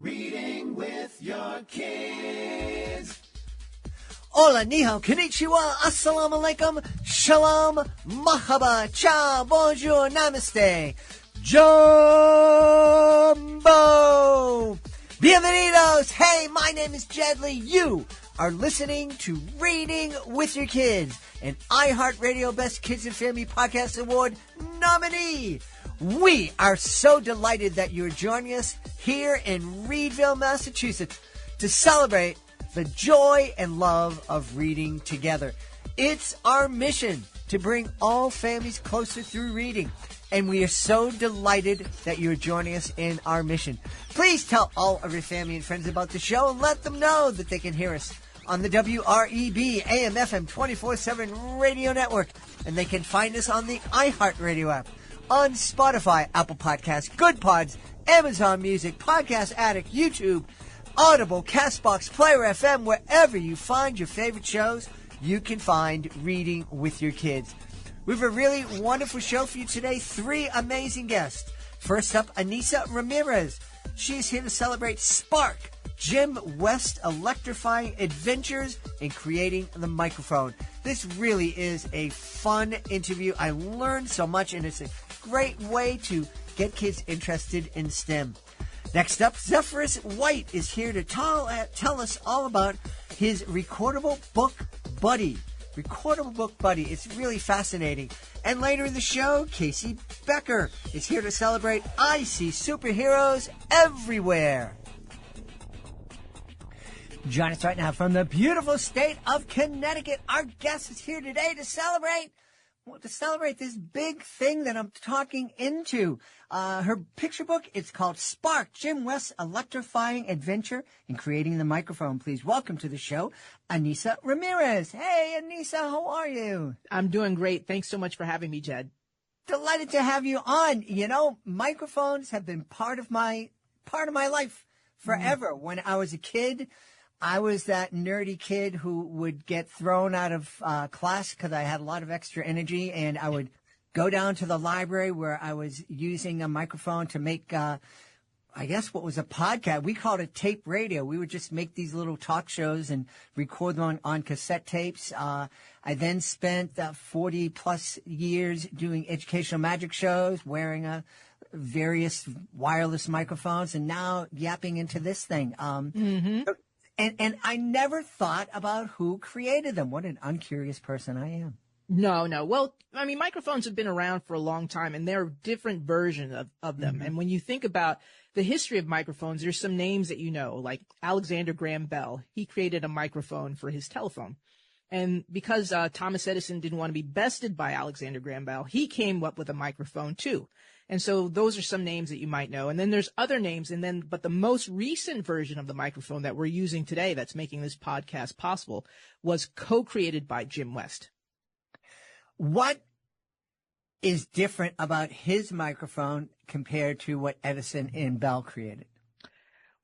Reading with your kids. Hola, ni hao, konnichiwa, assalamu alaikum, shalom, mahaba, ciao, bonjour, namaste, jumbo, bienvenidos. Hey, my name is Jed Lee. You are listening to Reading with Your Kids, an iHeartRadio Best Kids and Family Podcast Award nominee. We are so delighted that you're joining us here in Reedville, Massachusetts, to celebrate the joy and love of reading together. It's our mission to bring all families closer through reading, and we are so delighted that you're joining us in our mission. Please tell all of your family and friends about the show and let them know that they can hear us on the WREB AM/FM 24/7 radio network, and they can find us on the iHeartRadio app, on Spotify, Apple Podcasts, Good Pods, Amazon Music, Podcast Addict, YouTube, Audible, CastBox, Player FM, wherever you find your favorite shows, you can find Reading with Your Kids. We have a really wonderful show for you today. 3 amazing guests. First up, Ainissa Ramirez. She's here to celebrate Spark, Jim West Electrifying Adventures in Creating the Microphone. This really is a fun interview. I learned so much, and it's a great way to get kids interested in STEM. Next up, Zephyrus White is here to tell us all about his Recordable Book Buddy. Recordable Book Buddy. It's really fascinating. And later in the show, Casey Becker is here to celebrate I See Superheroes Everywhere. Join us right now from the beautiful state of Connecticut. Our guest is here today to celebrate this big thing that I'm talking into. Her picture book, it's called Spark, Jim West's Electrifying Adventure in Creating the Microphone. Please welcome to the show, Ainissa Ramirez. Hey, Ainissa, how are you? I'm doing great. Thanks so much for having me, Jed. Delighted to have you on. You know, microphones have been part of my life forever. When I was a kid, I was that nerdy kid who would get thrown out of class because I had a lot of extra energy, and I would go down to the library where I was using a microphone to make, I guess, what was a podcast. We called it tape radio. We would just make these little talk shows and record them on cassette tapes. I then spent 40-plus years doing educational magic shows, wearing various wireless microphones, and now yapping into this thing. And I never thought about who created them. What an uncurious person I am. No. Well, I mean, microphones have been around for a long time, and there are different versions of them. Mm-hmm. And when you think about the history of microphones, there's some names that you know, like Alexander Graham Bell. He created a microphone for his telephone. And because Thomas Edison didn't want to be bested by Alexander Graham Bell, he came up with a microphone too. And so those are some names that you might know. And then there's other names. But the most recent version of the microphone that we're using today that's making this podcast possible was co-created by Jim West. What is different about his microphone compared to what Edison and Bell created?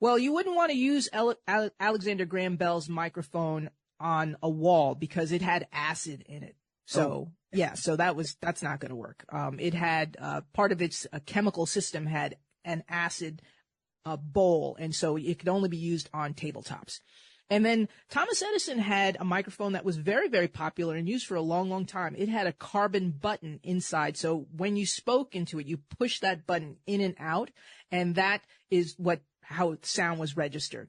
Well, you wouldn't want to use Alexander Graham Bell's microphone on a wall because it had acid in it. So, yeah, so that's not going to work. It had, part of its chemical system had an acid bowl, and so it could only be used on tabletops. And then Thomas Edison had a microphone that was very, very popular and used for a long, long time. It had a carbon button inside, so when you spoke into it, you push that button in and out, and that is how sound was registered.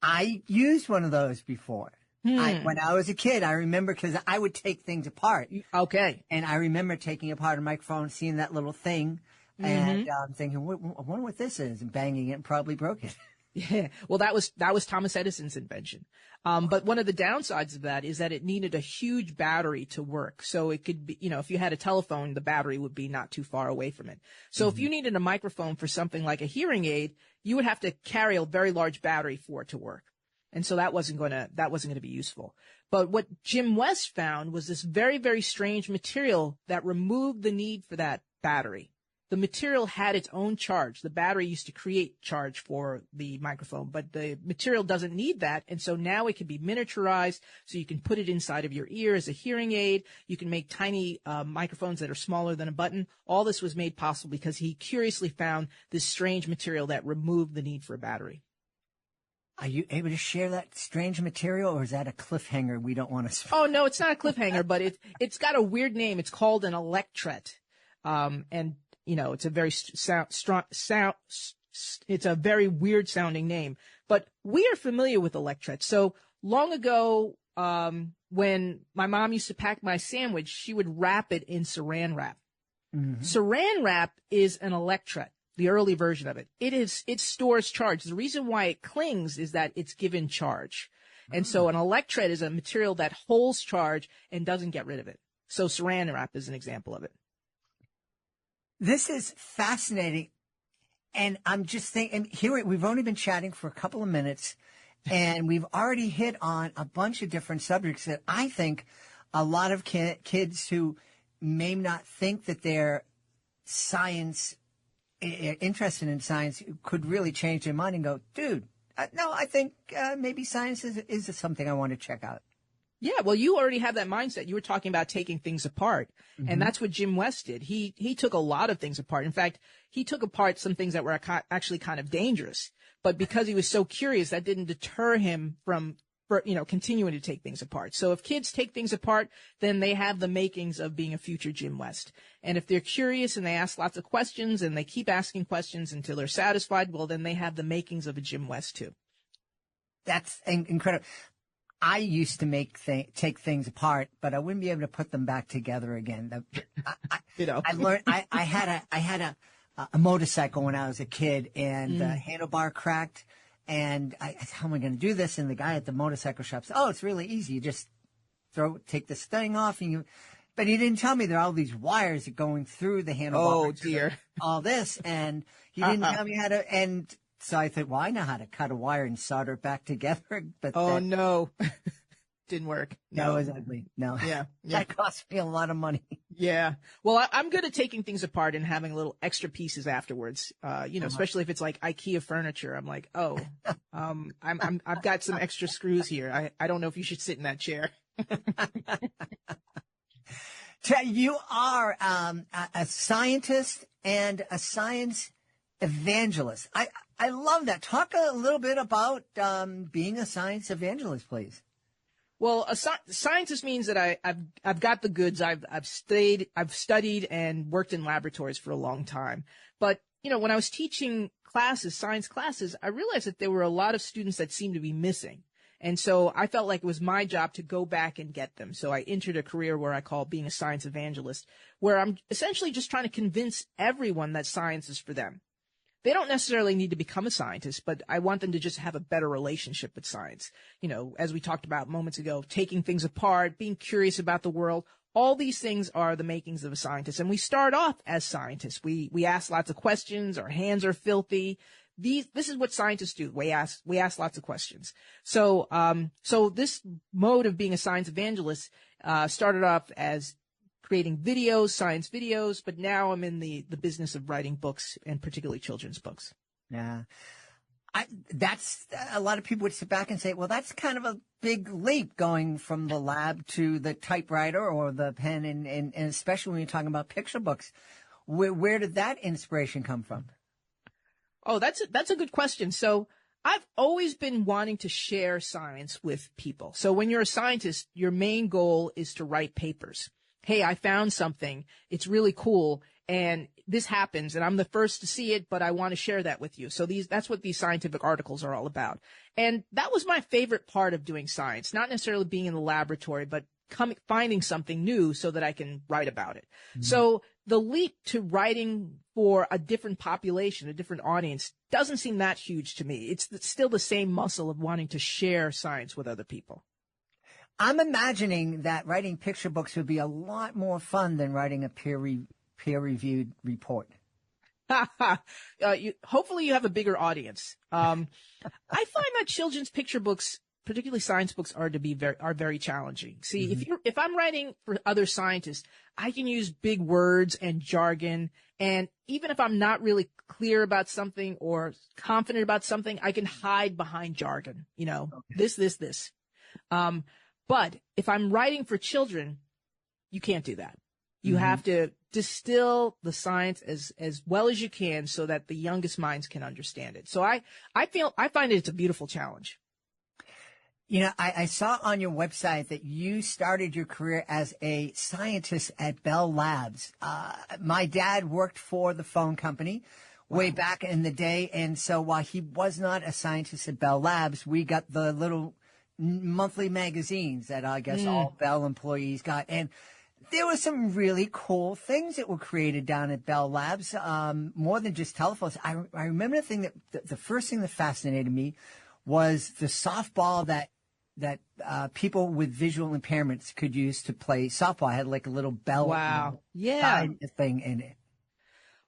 I used one of those before. When I was a kid, I remember because I would take things apart. Okay. And I remember taking apart a microphone, seeing that little thing, and thinking, I wonder what this is, and banging it and probably broke it. Yeah. Well, that was Thomas Edison's invention. But one of the downsides of that is that it needed a huge battery to work. So it could be, if you had a telephone, the battery would be not too far away from it. So if you needed a microphone for something like a hearing aid, you would have to carry a very large battery for it to work. And so that wasn't going to be useful. But what Jim West found was this very, very strange material that removed the need for that battery. the material had its own charge. The battery used to create charge for the microphone, but the material doesn't need that. And so now it can be miniaturized, so you can put it inside of your ear as a hearing aid. You can make tiny microphones that are smaller than a button. All this was made possible because he curiously found this strange material that removed the need for a battery. Are you able to share that strange material, or is that a cliffhanger we don't want to? Oh, no, it's not a cliffhanger, but it's got a weird name. It's called an electret. And, you know, it's a very it's a very weird sounding name, but we are familiar with electret. So long ago, when my mom used to pack my sandwich, she would wrap it in saran wrap. Mm-hmm. Saran wrap is an electret. The early version of it. It stores charge. The reason why it clings is that it's given charge. And so an electret is a material that holds charge and doesn't get rid of it. So saran wrap is an example of it. This is fascinating. And I'm just thinking, here we've only been chatting for a couple of minutes, and we've already hit on a bunch of different subjects that I think a lot of kids who may not think that they're interested in science could really change their mind and go, dude, no, I think maybe science is something I want to check out. Yeah, well, you already have that mindset. You were talking about taking things apart, and that's what Jim West did. He took a lot of things apart. In fact, he took apart some things that were actually kind of dangerous, but because he was so curious, that didn't deter him from continuing to take things apart. So if kids take things apart, then they have the makings of being a future Jim West. And if they're curious and they ask lots of questions and they keep asking questions until they're satisfied, well, then they have the makings of a Jim West too. That's incredible. I used to take things apart, but I wouldn't be able to put them back together again. I learned. I had a motorcycle when I was a kid, and the handlebar cracked. And how am I going to do this? And the guy at the motorcycle shop said, "Oh, it's really easy. You just take this thing off, but he didn't tell me there are all these wires going through the handlebar. Oh dear! All this, and he didn't tell me how to. And so I thought, well, I know how to cut a wire and solder it back together. But no, didn't work. No, it was ugly. No, yeah, that cost me a lot of money. Yeah. Well, I'm good at taking things apart and having little extra pieces afterwards. Especially if it's like IKEA furniture. I'm like, I've got some extra screws here. I don't know if you should sit in that chair. You are a scientist and a science evangelist. I love that. Talk a little bit about being a science evangelist, please. Well, a scientist means that I've got the goods. I've studied and worked in laboratories for a long time. But, when I was teaching science classes, I realized that there were a lot of students that seemed to be missing. And so I felt like it was my job to go back and get them. So I entered a career where I call being a science evangelist, where I'm essentially just trying to convince everyone that science is for them. They don't necessarily need to become a scientist, but I want them to just have a better relationship with science. As we talked about moments ago, taking things apart, being curious about the world. All these things are the makings of a scientist. And we start off as scientists. We ask lots of questions. Our hands are filthy. This is what scientists do. We ask lots of questions. So this mode of being a science evangelist, started off as creating videos, science videos, but now I'm in the business of writing books, and particularly children's books. Yeah. That's a lot of people would sit back and say, well, that's kind of a big leap going from the lab to the typewriter or the pen, and especially when you're talking about picture books. Where did that inspiration come from? Oh, that's a good question. So I've always been wanting to share science with people. So when you're a scientist, your main goal is to write papers. Hey, I found something. It's really cool. And this happens, and I'm the first to see it, but I want to share that with you. So that's what these scientific articles are all about. And that was my favorite part of doing science, not necessarily being in the laboratory, but finding something new so that I can write about it. Mm-hmm. So the leap to writing for a different population, a different audience, doesn't seem that huge to me. It's still the same muscle of wanting to share science with other people. I'm imagining that writing picture books would be a lot more fun than writing a peer-reviewed report. Hopefully you have a bigger audience. I find that children's picture books particularly science books are very challenging. See, if I'm writing for other scientists, I can use big words and jargon, and even if I'm not really clear about something or confident about something, I can hide behind jargon. This. But if I'm writing for children, you can't do that. You have to distill the science as well as you can so that the youngest minds can understand it. So I find it's a beautiful challenge. I saw on your website that you started your career as a scientist at Bell Labs. My dad worked for the phone company way back in the day. And so while he was not a scientist at Bell Labs, we got the little monthly magazines that I guess all Bell employees got. And there were some really cool things that were created down at Bell Labs, more than just telephones. I remember the first thing that fascinated me was the softball that people with visual impairments could use to play softball. I had like a little bell thing in it.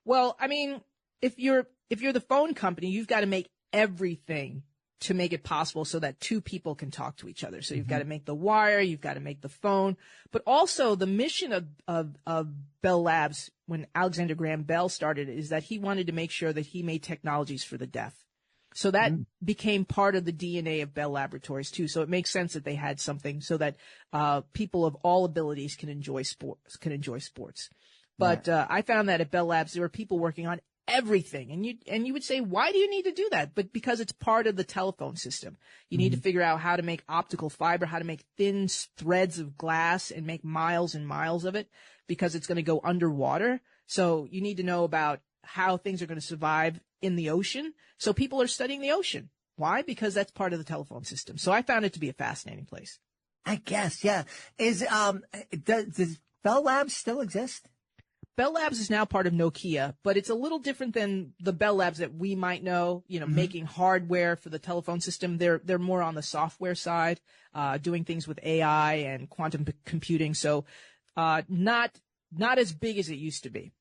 Well, I mean, if you're the phone company, you've got to make everything to make it possible so that two people can talk to each other. So you've got to make the wire, you've got to make the phone, but also the mission of Bell Labs when Alexander Graham Bell started is that he wanted to make sure that he made technologies for the deaf. So that became part of the DNA of Bell Laboratories too. So it makes sense that they had something so that people of all abilities can enjoy sports. But I found that at Bell Labs there were people working on everything, and you would say, why do you need to do that? But because it's part of the telephone system. You need to figure out how to make optical fiber, how to make thin threads of glass and make miles and miles of it because it's going to go underwater. So you need to know about how things are going to survive in the ocean. So people are studying the ocean. Why? Because that's part of the telephone system. So I found it to be a fascinating place. I guess, yeah. Does Bell Labs still exist? Bell Labs is now part of Nokia, but it's a little different than the Bell Labs that we might know, making hardware for the telephone system. They're more on the software side, doing things with AI and quantum computing. So, not as big as it used to be.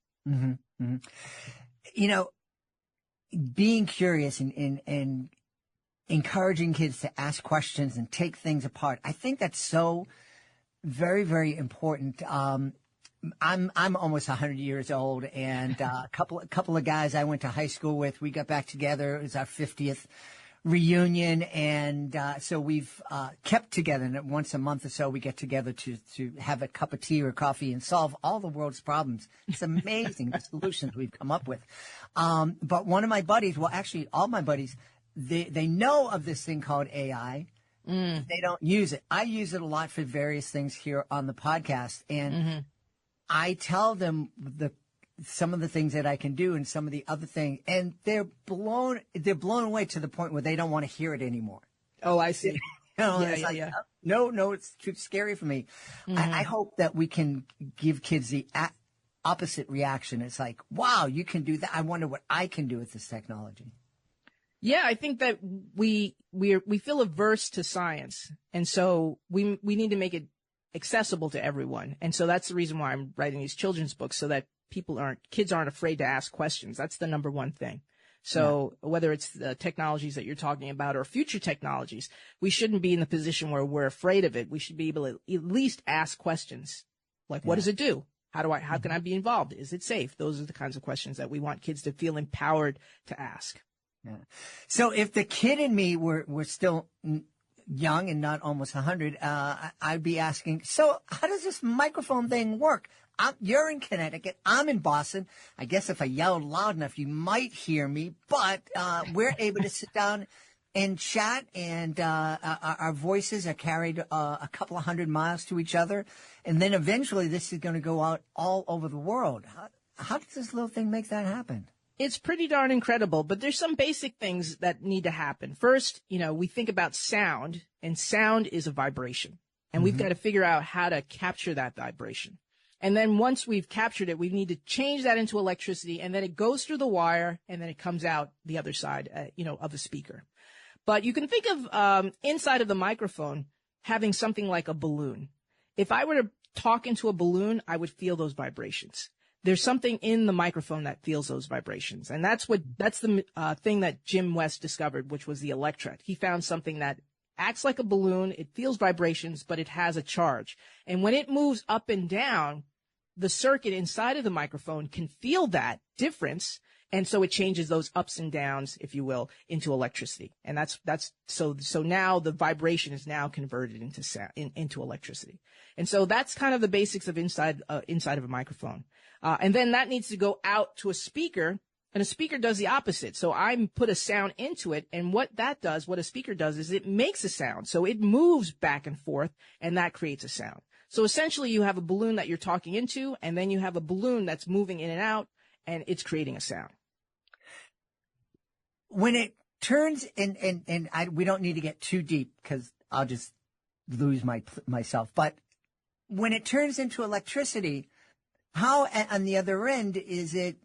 Being curious and encouraging kids to ask questions and take things apart. I think that's so very, very important. I'm almost 100 years old, and a couple of guys I went to high school with, we got back together. It was our 50th reunion, and so we've kept together. And once a month or so, we get together to have a cup of tea or coffee and solve all the world's problems. It's amazing the solutions we've come up with. But one of my buddies, well, actually all my buddies, they know of this thing called AI. They don't use it. I use it a lot for various things here on the podcast, and I tell them some of the things that I can do and some of the other things, and they're blown away to the point where they don't want to hear it anymore. Oh, I see. No, it's too scary for me. I hope that we can give kids the opposite reaction. It's like, wow, you can do that. I wonder what I can do with this technology. Yeah, I think that we feel averse to science, and so we need to make it accessible to everyone. And so that's the reason why I'm writing these children's books, so that kids aren't afraid to ask questions. That's the number one thing. So whether it's the technologies that you're talking about or future technologies, we shouldn't be in the position where we're afraid of it. We should be able to at least ask questions. Like, what does it do? How can I be involved? Is it safe? Those are the kinds of questions that we want kids to feel empowered to ask. Yeah. So if the kid in me were still young and not almost 100, I'd be asking, so how does this microphone thing work? You're in Connecticut. I'm in Boston. I guess if I yelled loud enough, you might hear me, but we're able to sit down and chat, and our voices are carried a couple of 100 miles to each other. And then eventually this is going to go out all over the world. How does this little thing make that happen? It's pretty darn incredible, but there's some basic things that need to happen. First, we think about sound, and sound is a vibration. And we've got to figure out how to capture that vibration. And then once we've captured it, we need to change that into electricity, and then it goes through the wire, and then it comes out the other side, of the speaker. But you can think of inside of the microphone having something like a balloon. If I were to talk into a balloon, I would feel those vibrations. There's something in the microphone that feels those vibrations. And that's the thing that Jim West discovered, which was the electret. He found something that acts like a balloon. It feels vibrations, but it has a charge. And when it moves up and down, the circuit inside of the microphone can feel that difference. And so it changes those ups and downs, if you will, into electricity. And so now the vibration is now converted into sound, into electricity. And so that's kind of the basics of inside of a microphone. And then that needs to go out to a speaker. And a speaker does the opposite. So I put a sound into it, and what a speaker does is it makes a sound. So it moves back and forth, and that creates a sound. So essentially you have a balloon that you're talking into, and then you have a balloon that's moving in and out, and it's creating a sound. When it turns, we don't need to get too deep because I'll just lose myself. But when it turns into electricity, how on the other end is it?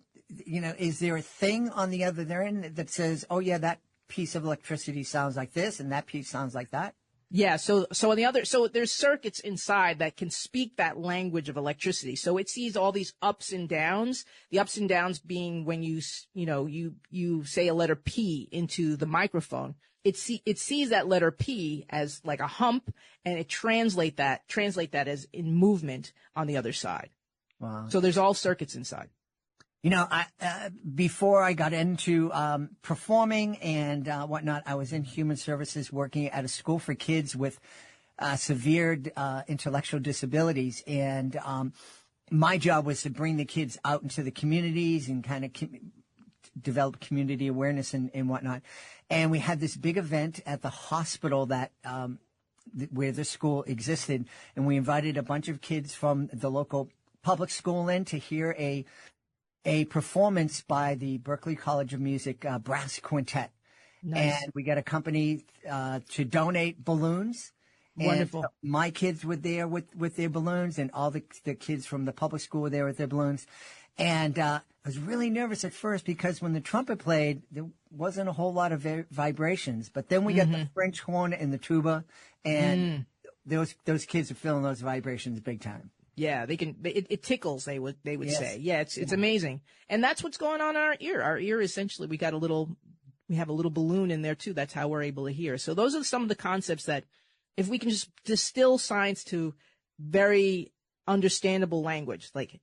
Is there a thing on the other end that says, oh, yeah, that piece of electricity sounds like this and that piece sounds like that? Yeah. So there's circuits inside that can speak that language of electricity. So it sees all these ups and downs, the ups and downs being when you say a letter P into the microphone. It sees that letter P as like a hump, and it translate that as in movement on the other side. Wow. So there's all circuits inside. Before I got into performing and whatnot, I was in human services working at a school for kids with severe intellectual disabilities. And my job was to bring the kids out into the communities and kind of develop community awareness and whatnot. And we had this big event at the hospital that where the school existed. And we invited a bunch of kids from the local public school in to hear a performance by the Berklee College of Music brass quintet. Nice. And we got a company to donate balloons. Wonderful. And my kids were there with their balloons, and all the kids from the public school were there with their balloons. And I was really nervous at first because when the trumpet played, there wasn't a whole lot of vibrations. But then we got the French horn and the tuba, and those kids are feeling those vibrations big time. Yeah, they can. It tickles. They would Yes. say. Yeah, it's amazing, and that's what's going on in our ear. Our ear, essentially, we have a little balloon in there too. That's how we're able to hear. So those are some of the concepts that, if we can just distill science to very understandable language, like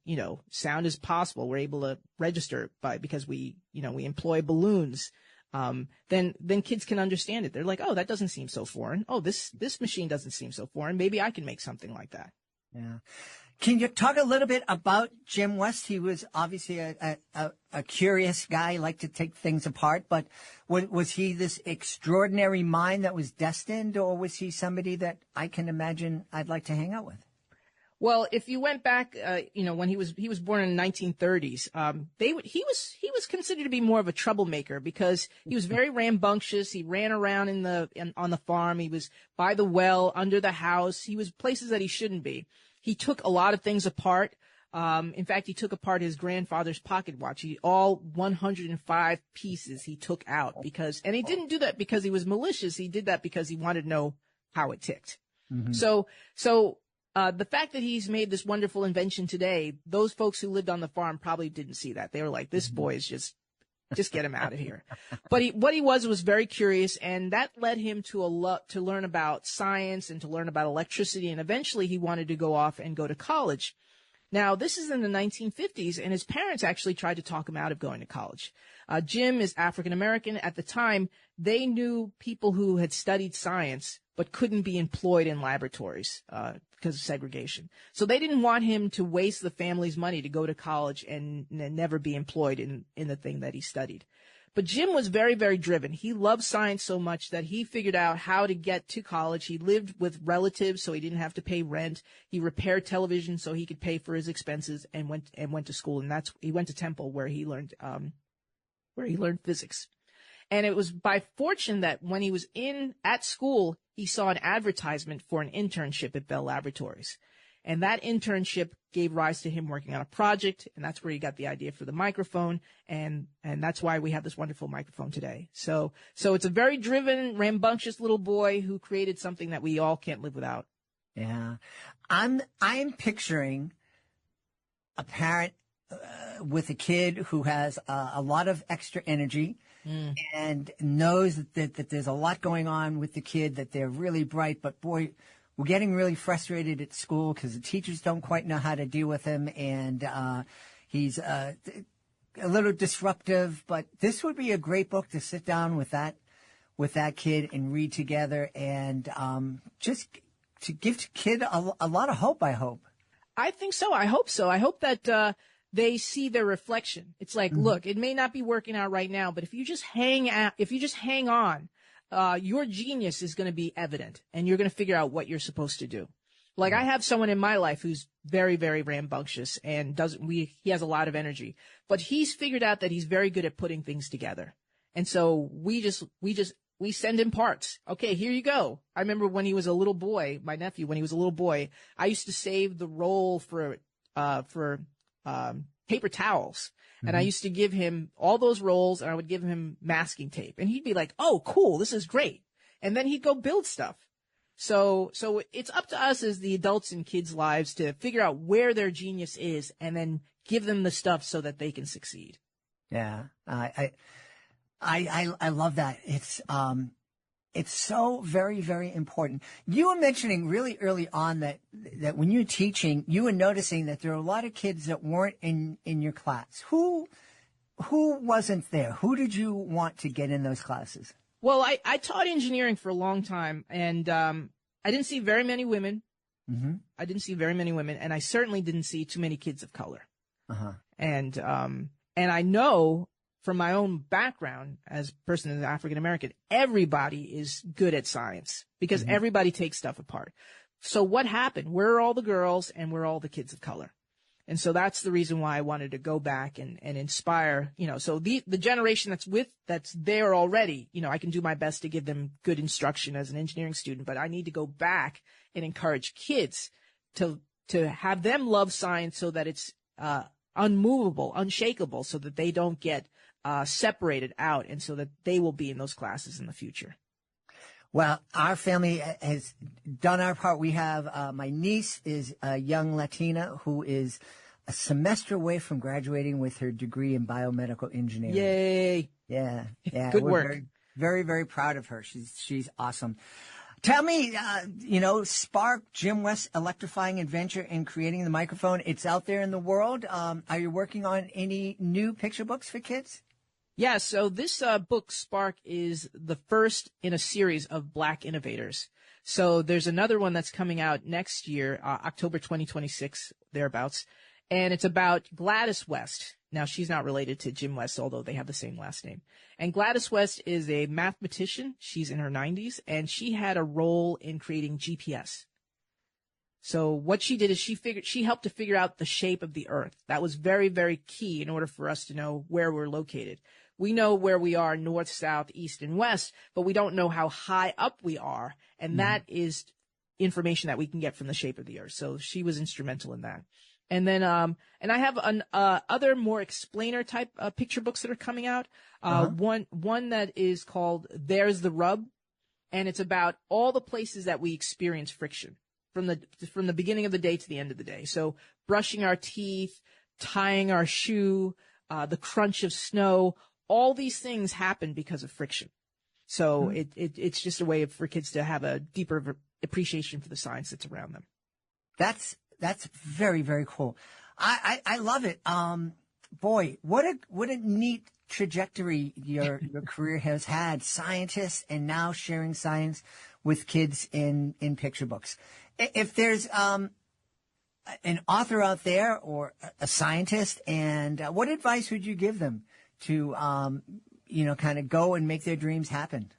sound is possible. We're able to register because we employ balloons. Then kids can understand it. They're like, oh, that doesn't seem so foreign. Oh, this machine doesn't seem so foreign. Maybe I can make something like that. Yeah. Can you talk a little bit about Jim West? He was obviously a curious guy, liked to take things apart, but was he this extraordinary mind that was destined, or was he somebody that I can imagine I'd like to hang out with? Well, if you went back, when he was born in the 1930s, he was considered to be more of a troublemaker because he was very rambunctious. He ran around on the farm. He was by the well, under the house. He was places that he shouldn't be. He took a lot of things apart. In fact, he took apart his grandfather's pocket watch. All 105 pieces he took out and he didn't do that because he was malicious. He did that because he wanted to know how it ticked. Mm-hmm. So the fact that he's made this wonderful invention today, those folks who lived on the farm probably didn't see that. They were like, this boy is just get him out of here. But what he was very curious, and that led him to learn about science and to learn about electricity. And eventually he wanted to go off and go to college. Now, this is in the 1950s, and his parents actually tried to talk him out of going to college. Jim is African American. At the time, they knew people who had studied science but couldn't be employed in laboratories because of segregation. So they didn't want him to waste the family's money to go to college and never be employed in the thing that he studied. But Jim was very, very driven. He loved science so much that he figured out how to get to college. He lived with relatives, so he didn't have to pay rent. He repaired television so he could pay for his expenses, and went to school. And he went to Temple, where he learned physics. And it was by fortune that when he was at school, he saw an advertisement for an internship at Bell Laboratories. And that internship gave rise to him working on a project, and that's where he got the idea for the microphone, and that's why we have this wonderful microphone today. So it's a very driven, rambunctious little boy who created something that we all can't live without. Yeah. I'm picturing a parent with a kid who has a lot of extra energy, and knows that there's a lot going on with the kid, that they're really bright, but boy, we're getting really frustrated at school because the teachers don't quite know how to deal with him, and he's a little disruptive. But this would be a great book to sit down with that kid and read together, and just to give the kid a lot of hope, I hope. I think so. I hope so. I hope that they see their reflection. It's like, look, it may not be working out right now, but if you just hang on, your genius is going to be evident, and you're going to figure out what you're supposed to do. Like, I have someone in my life who's very, very rambunctious and he has a lot of energy, but he's figured out that he's very good at putting things together. And so we send him parts. Okay, here you go. I remember when he was a little boy, my nephew, when he was a little boy, I used to save the roll for paper towels. And I used to give him all those rolls, and I would give him masking tape. And he'd be like, oh, cool, this is great. And then he'd go build stuff. So it's up to us as the adults in kids' lives to figure out where their genius is and then give them the stuff so that they can succeed. Yeah, I love that. It's so very, very important. You were mentioning really early on that when you're teaching, you were noticing that there are a lot of kids that weren't in your class. Who wasn't there? Who did you want to get in those classes? Well, I taught engineering for a long time, and I didn't see very many women. Mm-hmm. I didn't see very many women, and I certainly didn't see too many kids of color. Uh-huh. And I know from my own background as a person who's African American, everybody is good at science because everybody takes stuff apart. So what happened? We're all the girls and we're all the kids of color. And so that's the reason why I wanted to go back and inspire, so the generation that's there already, I can do my best to give them good instruction as an engineering student, but I need to go back and encourage kids to have them love science so that it's unmovable, unshakable, so that they don't get separated out, and so that they will be in those classes in the future. Well, our family has done our part. We have my niece is a young Latina who is a semester away from graduating with her degree in biomedical engineering. Yay! Yeah. Good We're work. very, very, very proud of her. She's awesome. Tell me, Spark, Jim West's Electrifying Adventure in Creating the Microphone. It's out there in the world. Are you working on any new picture books for kids? Yeah, so this book, Spark, is the first in a series of Black Innovators. So there's another one that's coming out next year, October 2026, thereabouts, and it's about Gladys West. Now, she's not related to Jim West, although they have the same last name. And Gladys West is a mathematician. She's in her 90s, and she had a role in creating GPS. So what she did is she helped to figure out the shape of the Earth. That was very, very key in order for us to know where we're located. We know where we are, north, south, east, and west, but we don't know how high up we are. And that is information that we can get from the shape of the Earth. So she was instrumental in that. And then, and I have other more explainer type picture books that are coming out. One that is called There's the Rub, and it's about all the places that we experience friction from the beginning of the day to the end of the day. So brushing our teeth, tying our shoe, the crunch of snow, all these things happen because of friction. So it's just a way for kids to have a deeper appreciation for the science that's around them. That's very, very cool. I love it. Boy, what a neat trajectory your career has had. Scientists and now sharing science with kids in picture books. If there's an author out there or a scientist, and what advice would you give them to kind of go and make their dreams happen?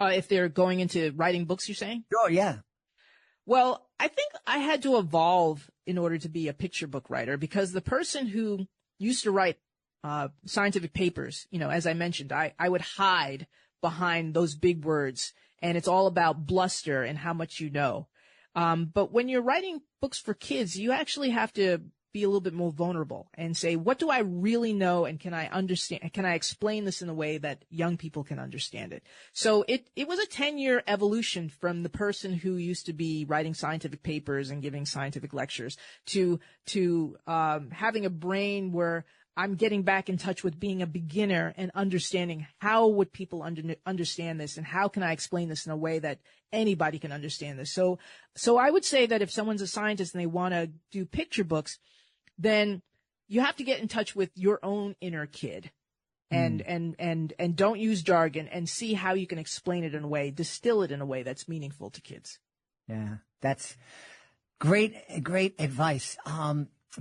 If they're going into writing books, you're saying? Oh, yeah. Well, I think I had to evolve in order to be a picture book writer, because the person who used to write scientific papers, as I mentioned, I would hide behind those big words, and it's all about bluster and how much you know. But when you're writing books for kids, you actually have to be a little bit more vulnerable and say, what do I really know, and can I understand? Can I explain this in a way that young people can understand it? So it was a 10-year evolution from the person who used to be writing scientific papers and giving scientific lectures to having a brain where I'm getting back in touch with being a beginner and understanding how would people understand this and how can I explain this in a way that anybody can understand this. So I would say that if someone's a scientist and they want to do picture books, then you have to get in touch with your own inner kid and don't use jargon and see how you can explain it in a way, distill it in a way that's meaningful to kids. Yeah, that's great advice.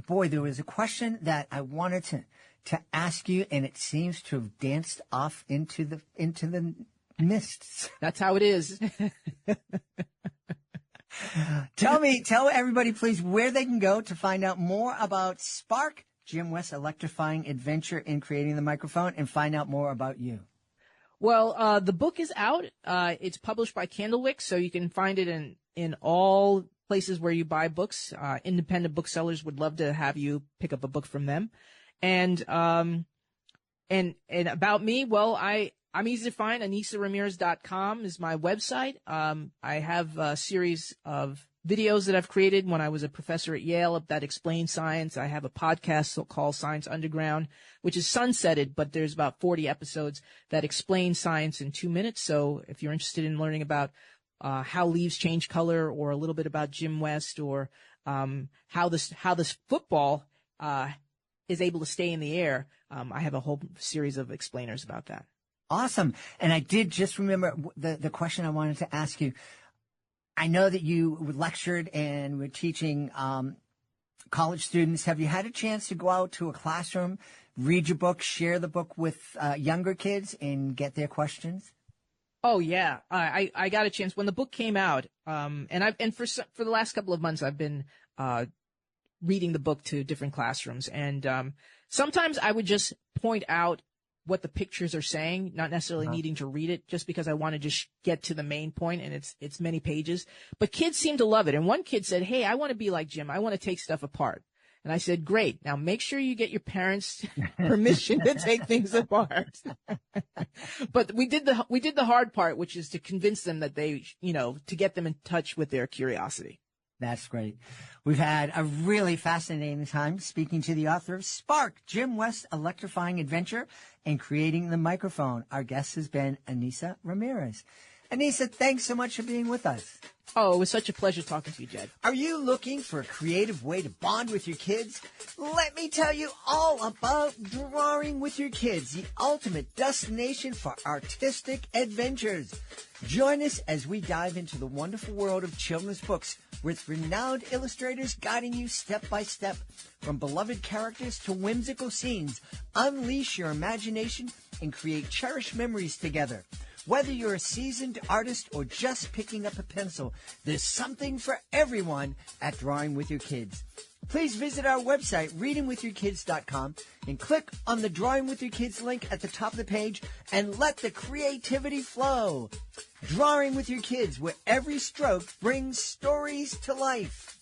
Boy, there was a question that I wanted to ask you, and it seems to have danced off into the mists. That's how it is. Tell everybody, please, where they can go to find out more about Spark, Jim West's electrifying adventure in creating the microphone, and find out more about you. Well, the book is out. It's published by Candlewick, so you can find it in all places where you buy books. Independent booksellers would love to have you pick up a book from them. And about me, well, I'm easy to find. AinissaRamirez.com is my website. I have a series of videos that I've created when I was a professor at Yale that explain science. I have a podcast called Science Underground, which is sunsetted, but there's about 40 episodes that explain science in 2 minutes. So if you're interested in learning about how leaves change color, or a little bit about Jim West, or how this football is able to stay in the air, I have a whole series of explainers about that. Awesome. And I did just remember the question I wanted to ask you. I know that you lectured and were teaching college students. Have you had a chance to go out to a classroom, read your book, share the book with younger kids, and get their questions? Oh yeah, I got a chance when the book came out, and for the last couple of months I've been reading the book to different classrooms, and sometimes I would just point out what the pictures are saying, not necessarily needing to read it, just because I want to just get to the main point, and it's many pages. But kids seem to love it, and one kid said, "Hey, I want to be like Jim. I want to take stuff apart." And I said, "Great. Now make sure you get your parents' permission to take things apart." But we did the hard part, which is to convince them that to get them in touch with their curiosity. That's great. We've had a really fascinating time speaking to the author of Spark, Jim West's Electrifying Adventure in Creating the Microphone. Our guest has been Ainissa Ramirez. Ainissa, thanks so much for being with us. Oh, it was such a pleasure talking to you, Jed. Are you looking for a creative way to bond with your kids? Let me tell you all about Drawing with Your Kids, the ultimate destination for artistic adventures. Join us as we dive into the wonderful world of children's books with renowned illustrators guiding you step by step. From beloved characters to whimsical scenes, unleash your imagination and create cherished memories together. Whether you're a seasoned artist or just picking up a pencil, there's something for everyone at Drawing with Your Kids. Please visit our website, readingwithyourkids.com, and click on the Drawing with Your Kids link at the top of the page and let the creativity flow. Drawing with Your Kids, where every stroke brings stories to life.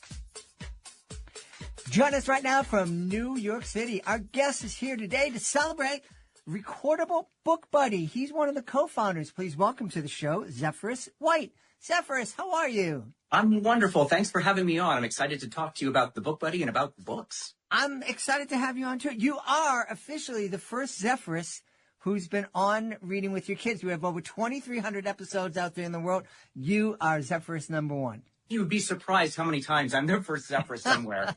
Join us right now from New York City. Our guest is here today to celebrate Recordable Book Buddy. He's one of the co-founders. Please welcome to the show, Zephyrus White. Zephyrus, how are you? I'm wonderful. Thanks for having me on. I'm excited to talk to you about the Book Buddy and about books. I'm excited to have you on too. You are officially the first Zephyrus who's been on Reading with Your Kids. We have over 2,300 episodes out there in the world. You are Zephyrus number one. You would be surprised how many times I'm the first Zephyrus somewhere.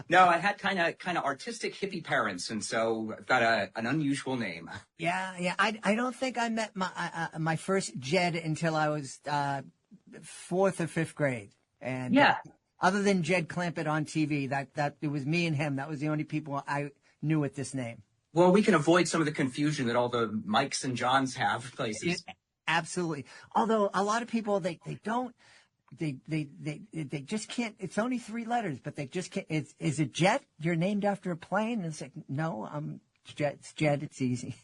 No, I had kind of artistic hippie parents, and so I've got an unusual name. Yeah. I don't think I met my first Jed until I was 4th or 5th grade. And yeah. Other than Jed Clampett on TV, that it was me and him. That was the only people I knew with this name. Well, we can avoid some of the confusion that all the Mikes and Johns have places. Absolutely. Although a lot of people they don't. They just can't. It's only 3 letters, but they just can't. Is it Jet? You're named after a plane? And it's like, no, it's Jed. It's easy.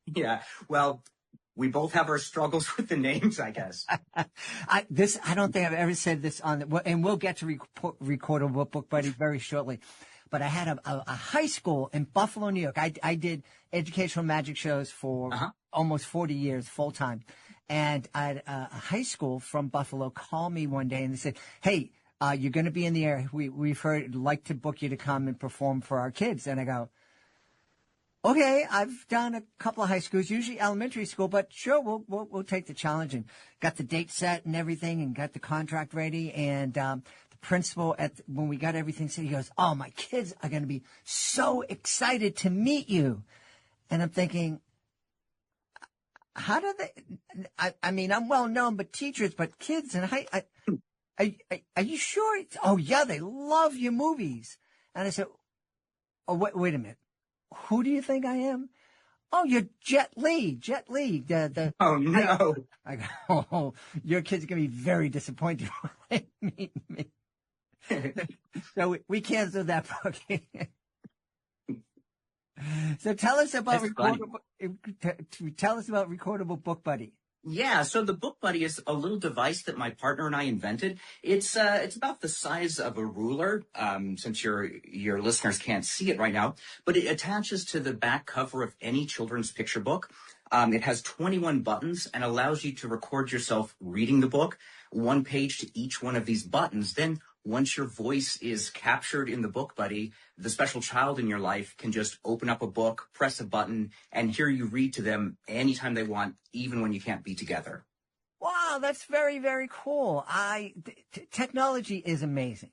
Yeah. Well, we both have our struggles with the names, I guess. I don't think I've ever said this and we'll get to Recordable Book Buddy very shortly. But I had a high school in Buffalo, New York. I did educational magic shows for almost 40 years, full time. And I had a high school from Buffalo call me one day and they said, "Hey, you're going to be in the air. We've heard, like to book you to come and perform for our kids." And I go, Okay, I've done a couple of high schools, usually elementary school, but sure, we'll take the challenge, and got the date set and everything, and got the contract ready. And the principal when we got everything set, he goes, "Oh, my kids are going to be so excited to meet you." And I'm thinking, how do they? I mean, I'm well known, but teachers, but kids, and are you sure? Oh yeah, they love your movies. And I said, "Oh, wait a minute. Who do you think I am?" "Oh, you're Jet Li. Jet Li." Oh no! I go, "Oh, your kid's gonna be very disappointed when they meet me." So we canceled that booking. So tell us about Recordable Book Buddy. Yeah, so the Book Buddy is a little device that my partner and I invented. It's about the size of a ruler, since your listeners can't see it right now, but it attaches to the back cover of any children's picture book. It has 21 buttons and allows you to record yourself reading the book, one page to each one of these buttons. Then once your voice is captured in the Book Buddy, the special child in your life can just open up a book, press a button, and hear you read to them anytime they want, even when you can't be together. Wow, that's very, very cool. Technology is amazing.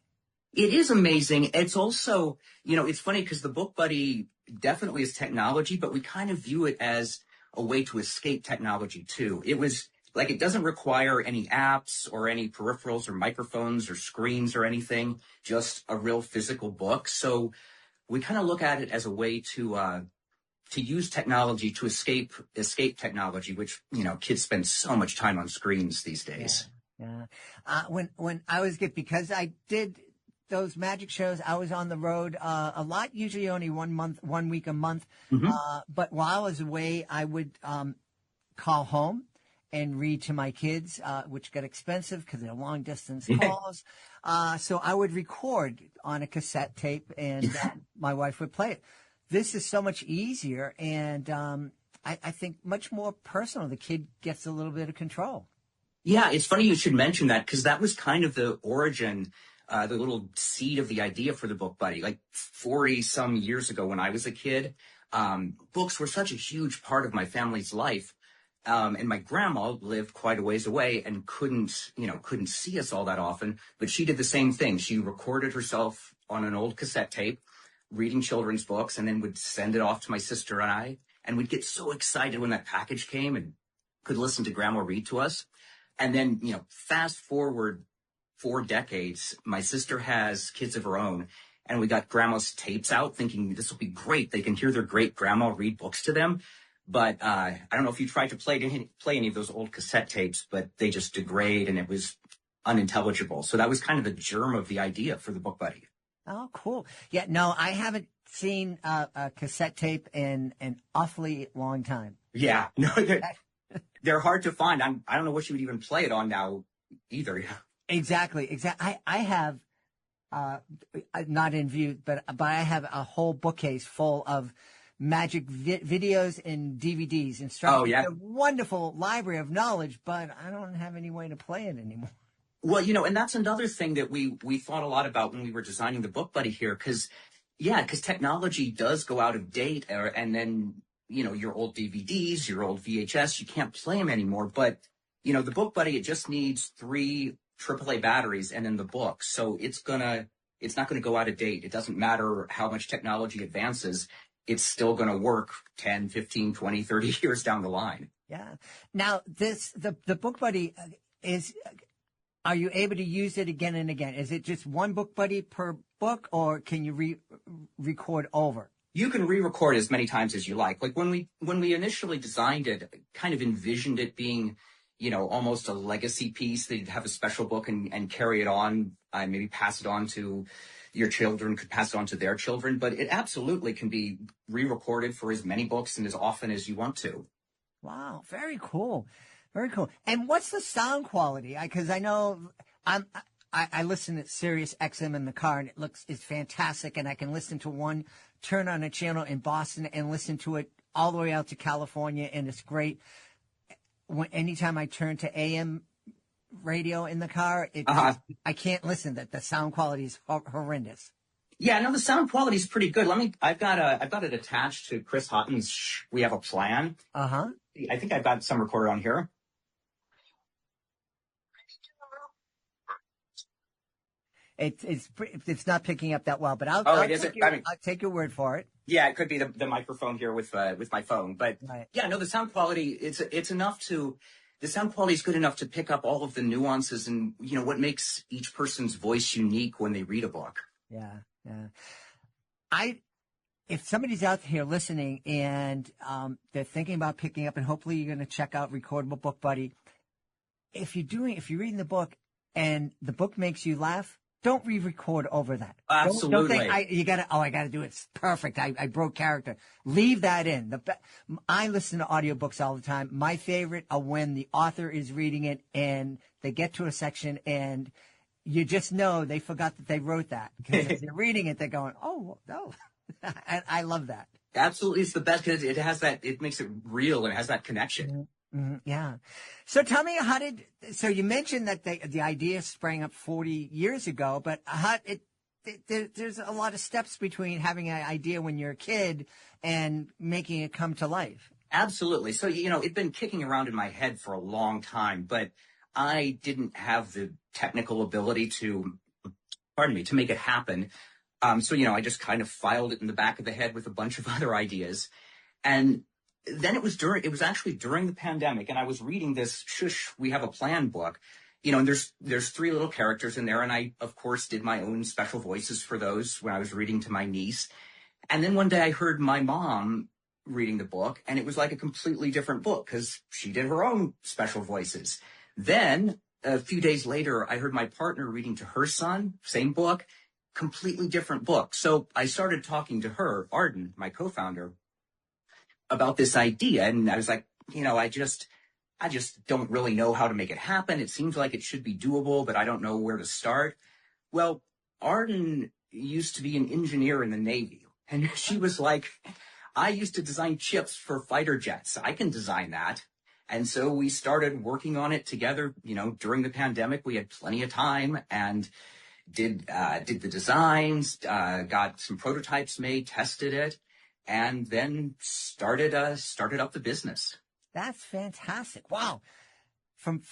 It is amazing. It's also, it's funny because the Book Buddy definitely is technology, but we kind of view it as a way to escape technology too. It doesn't require any apps or any peripherals or microphones or screens or anything, just a real physical book. So we kind of look at it as a way to use technology to escape technology, which, kids spend so much time on screens these days. Yeah. When I was because I did those magic shows, I was on the road a lot, usually only 1 week a month. Mm-hmm. But while I was away, I would call home and read to my kids, which got expensive because they're long distance calls. So I would record on a cassette tape, and my wife would play it. This is so much easier, and I think much more personal. The kid gets a little bit of control. Yeah, it's funny you should mention that, because that was kind of the origin, the little seed of the idea for the Book Buddy. Like 40 some years ago when I was a kid, books were such a huge part of my family's life. And my grandma lived quite a ways away and couldn't see us all that often, but she did the same thing. She recorded herself on an old cassette tape, reading children's books, and then would send it off to my sister and I, and we'd get so excited when that package came and could listen to grandma read to us. And then, fast forward 4 decades, my sister has kids of her own, and we got grandma's tapes out thinking this will be great. They can hear their great grandma read books to them. But I don't know if you tried to play any of those old cassette tapes, but they just degrade and it was unintelligible. So that was kind of the germ of the idea for the Book Buddy. Oh, cool. Yeah, no, I haven't seen a cassette tape in an awfully long time. Yeah, no, they're hard to find. I don't know what you would even play it on now either. Exactly. I have, not in view, but I have a whole bookcase full of magic videos and DVDs. Instructions. Oh, yeah. It's a wonderful library of knowledge, but I don't have any way to play it anymore. Well, and that's another thing that we thought a lot about when we were designing the Book Buddy here, because technology does go out of date, and then, your old DVDs, your old VHS, you can't play them anymore. But, the Book Buddy, it just needs 3 AAA batteries and then the book. So it's not going to go out of date. It doesn't matter how much technology advances. It's still going to work 10, 15, 20, 30 years down the line. Yeah. Now, the Book Buddy are you able to use it again and again? Is it just one Book Buddy per book, or can you record over? You can re-record as many times as you like. Like when we initially designed it, kind of envisioned it being, almost a legacy piece. They'd have a special book and carry it on, maybe pass it on to your children, could pass it on to their children, but it absolutely can be re-recorded for as many books and as often as you want to. Wow, very cool. Very cool. And what's the sound quality? Because I know I listen to Sirius XM in the car, and it's fantastic, and I can listen to turn on a channel in Boston and listen to it all the way out to California, and it's great. Anytime I turn to AM radio in the car, I can't listen. That the sound quality is horrendous. Yeah, no, the sound quality is pretty good. I've got it attached to Chris Houghton's We Have a Plan. Uh-huh. I think I've got some recorded on here. It's not picking up that well, but I'll take your word for it. Yeah, it could be the microphone here with my phone, but right. Yeah, no, the sound quality the sound quality is good enough to pick up all of the nuances and what makes each person's voice unique when they read a book. Yeah. If somebody's out here listening and they're thinking about picking up, and hopefully you're going to check out Recordable Book Buddy. If you're reading the book and the book makes you laugh, don't re-record over that. Absolutely. Don't think, I got to do it. It's perfect. I broke character. Leave that in. I listen to audiobooks all the time. My favorite are when the author is reading it and they get to a section and you just know they forgot that they wrote that. Because as they're reading it, they're going, oh, no. I love that. Absolutely. It's the best because it makes it real and it has that connection. Mm-hmm. Yeah. So tell me, so you mentioned that the idea sprang up 40 years ago, but there's a lot of steps between having an idea when you're a kid and making it come to life. Absolutely. So, it'd been kicking around in my head for a long time, but I didn't have the technical ability to make it happen. So, I just kind of filed it in the back of the head with a bunch of other ideas. And then it was actually during the pandemic, and I was reading this Shush, We Have a Plan book, and there's 3 little characters in there. And I, of course, did my own special voices for those when I was reading to my niece. And then one day I heard my mom reading the book, and it was like a completely different book because she did her own special voices. Then a few days later, I heard my partner reading to her son, same book, completely different book. So I started talking to her, Arden, my co-founder, about this idea. And I was like, I just don't really know how to make it happen. It seems like it should be doable, but I don't know where to start. Well, Arden used to be an engineer in the Navy. And she was like, I used to design chips for fighter jets. I can design that. And so we started working on it together. During the pandemic, we had plenty of time and did the designs, got some prototypes made, tested it, and then started up the business. That's fantastic! Wow, from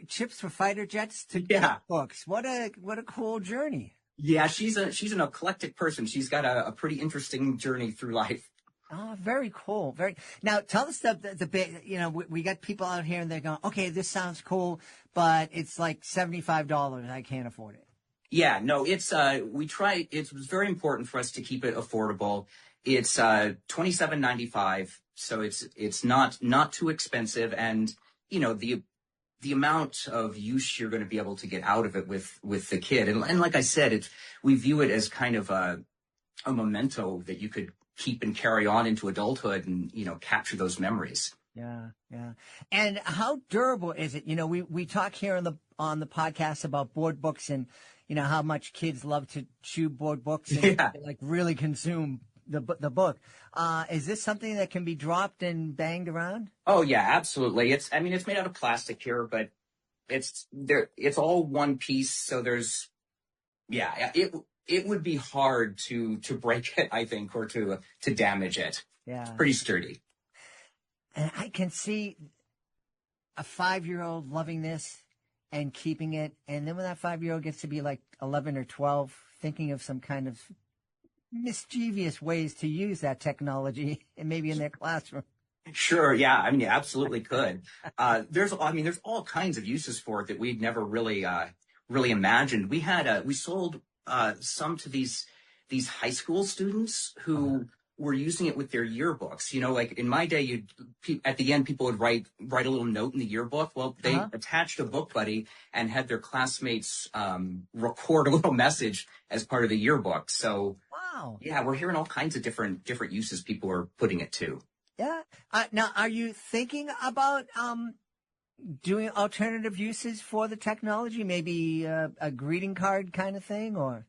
chips for fighter jets to books. What a cool journey. Yeah, she's an eclectic person. She's got a pretty interesting journey through life. Oh, very cool. Now tell us the big. We got people out here and they're going, okay, this sounds cool, but it's like $75. I can't afford it. Yeah, no, it's it was very important for us to keep it affordable. It's $27.95, so it's not too expensive, and the amount of use you're going to be able to get out of it with the kid, and like I said, we view it as kind of a memento that you could keep and carry on into adulthood, and capture those memories. Yeah. And how durable is it? We talk here on the podcast about board books and how much kids love to chew board books and like really consume the book. Is this something that can be dropped and banged around? Oh yeah, absolutely. It's made out of plastic here, but it's all one piece. So it would be hard to break it, I think, or to damage it. Yeah. It's pretty sturdy. And I can see a 5-year-old loving this and keeping it. And then when that 5-year-old gets to be like 11 or 12, thinking of some kind of mischievous ways to use that technology and maybe in their classroom. Sure. Yeah. You absolutely could. There's all kinds of uses for it that we'd never really imagined. We sold some to these high school students who were using it with their yearbooks. Like in my day, at the end, people would write a little note in the yearbook. Well, they attached a book buddy and had their classmates record a little message as part of the yearbook. So, wow. Yeah, we're hearing all kinds of different uses people are putting it to. Yeah. Now, are you thinking about doing alternative uses for the technology? Maybe a greeting card kind of thing, or?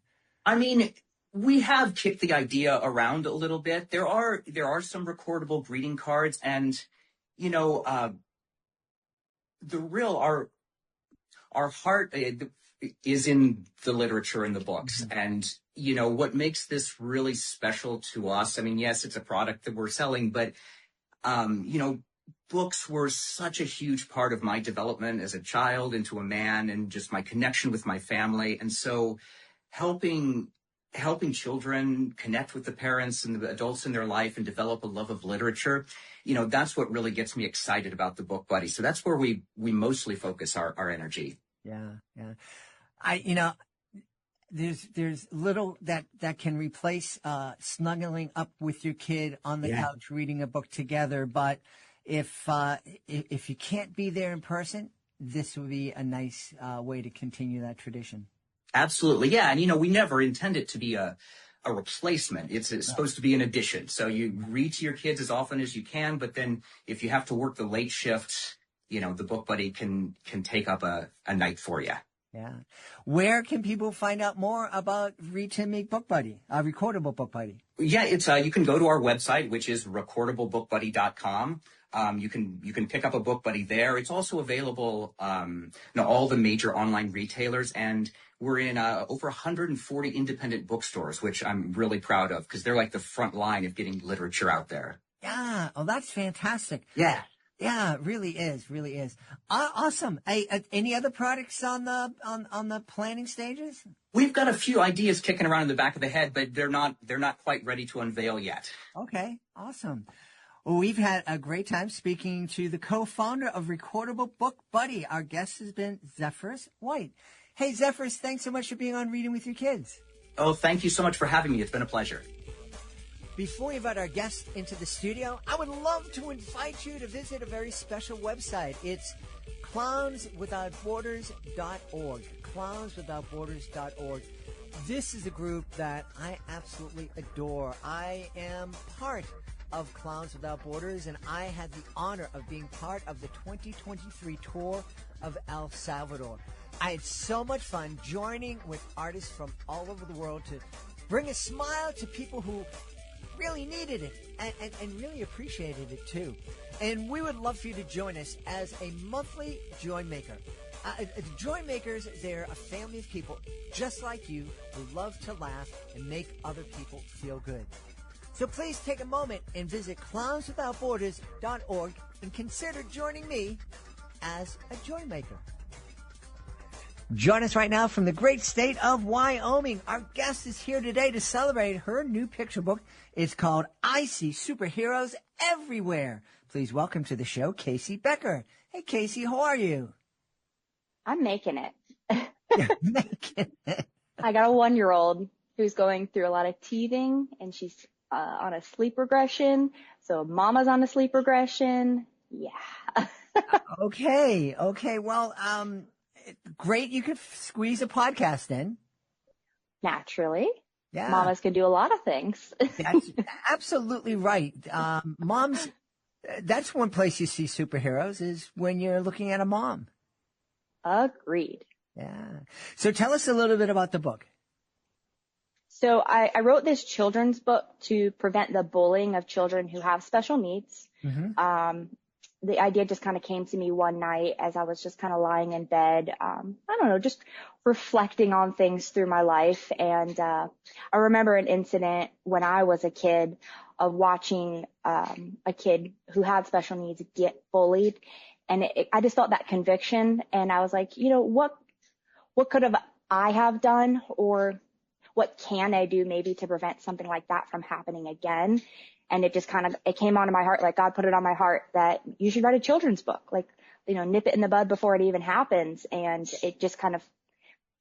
We have kicked the idea around a little bit. There are some recordable greeting cards, and our heart is in the literature and the books. And, you know, what makes this really special to us, I mean, yes, it's a product that we're selling, but, you know, books were such a huge part of my development as a child into a man and just my connection with my family. And so helping children connect with the parents and the adults in their life and develop a love of literature, you know, that's what really gets me excited about the Book Buddy. So that's where we mostly focus our energy. Yeah. There's little that can replace snuggling up with your kid on the couch reading a book together. But if you can't be there in person, this would be a nice way to continue that tradition. Absolutely, yeah. And you know, we never intend it to be a replacement. It's supposed to be an addition. So you read to your kids as often as you can, but then if you have to work the late shift, you know, the Book Buddy can take up a night for you. Yeah. Where can people find out more about Read to Me Book Buddy, Recordable Book Buddy? Yeah, it's you can go to our website, which is recordablepbookbuddy.com. You can pick up a Book Buddy there. It's also available all the major online retailers, and we're in over 140 independent bookstores, which I'm really proud of because they're like the front line of getting literature out there. Yeah. Oh, that's fantastic. Yeah. Yeah, it really is. Awesome. Hey, any other products on the planning stages? We've got a few ideas kicking around in the back of the head, but they're not quite ready to unveil yet. Okay, awesome. Well, we've had a great time speaking to the co-founder of Recordable Book Buddy. Our guest has been Zephyrus White. Hey, Zephyrus, thanks so much for being on Reading with Your Kids. Oh, thank you so much for having me. It's been a pleasure. Before we invite our guest into the studio, I would love to invite you to visit a very special website. It's clownswithoutborders.org. Clownswithoutborders.org. This is a group that I absolutely adore. I am part of Clowns Without Borders, and I had the honor of being part of the 2023 tour of El Salvador. I had so much fun joining with artists from all over the world to bring a smile to people who really needed it and really appreciated it too. And we would love for you to join us as a monthly Joy Maker. The Joy Makers, they're a family of people just like you who love to laugh and make other people feel good. So please take a moment and visit clownswithoutborders.org and consider joining me as a Joy Maker. Join us right now from the great state of Wyoming. Our guest is here today to celebrate her new picture book. It's called I See Superheroes Everywhere. Please welcome to the show, Casey Becker. Hey, Casey, how are you? I'm making it. Making it. I got a 1-year-old who's going through a lot of teething, and she's on a sleep regression. So mama's on a sleep regression. Yeah. Okay. Well, great. You could squeeze a podcast in. Naturally. Yeah. Mamas can do a lot of things. That's absolutely right. Moms, that's one place you see superheroes is when you're looking at a mom. Agreed. Yeah. So tell us a little bit about the book. So I wrote this children's book to prevent the bullying of children who have special needs. Mm-hmm. The idea just kind of came to me one night as I was just kind of lying in bed. I don't know, just reflecting on things through my life. And I remember an incident when I was a kid of watching a kid who had special needs get bullied. And I just felt that conviction. And I was like, you know, what could I have done, or what can I do maybe to prevent something like that from happening again? And it just it came onto my heart, like God put it on my heart that you should write a children's book, like, you know, nip it in the bud before it even happens. And it just kind of